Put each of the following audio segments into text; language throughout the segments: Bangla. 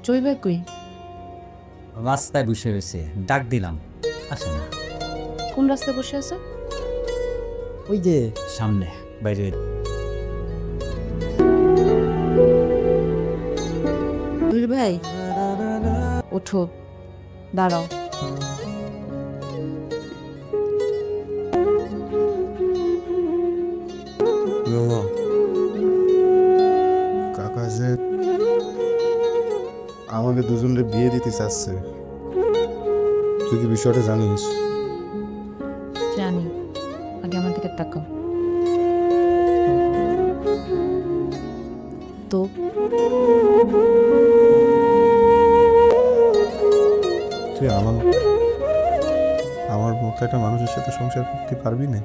জয় কই? রাস্তায় বসে রয়েছে, ডাক দিলাম আসে না। কোন রাস্তায় বসে আছে? ওই যে সামনে বাইরে। জহির ভাই ওঠো, দাঁড়াও। কাকা যে আমাকে দুজনের বিয়ে দিতে চাচ্ছে, তুই কি বিষয়টা জানিস? জানি, আগে আমার দিকে তাকাও। তো তুই আমার মতো একটা মানুষের সাথে সংসার করতে পারবি না?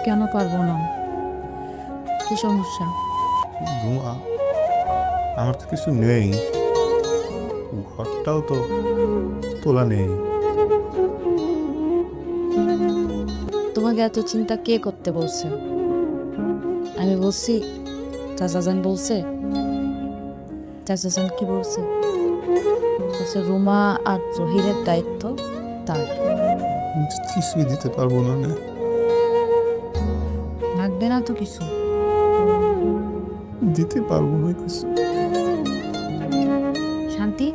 কেন পারবো না? কি সমস্যা? রুমা, আমার তো কিছু নেই, ঘরটাও তো তোলা নেই। তোমাকে এত চিন্তা কে করতে বলছে? আমি বলছি? চাচাজান বলছে? চাচাজান কি বলছে? বলছে রুমা আর জহিরের দায়িত্ব তার। কিছুই দিতে পারবো না রে। লাগবে না তো কিছু। দিতে পারবো না কিছু। শান্তি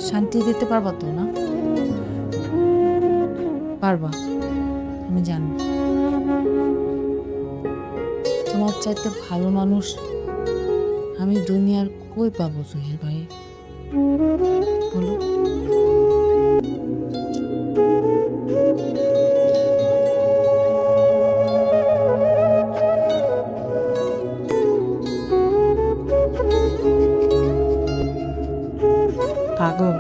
শান্তি দিতে পারবা তো না? পারবা, আমি জানি। তোমার চাইতে ভালো মানুষ আমি দুনিয়ার কই পাবো জহির ভাই? বলো। পাগল।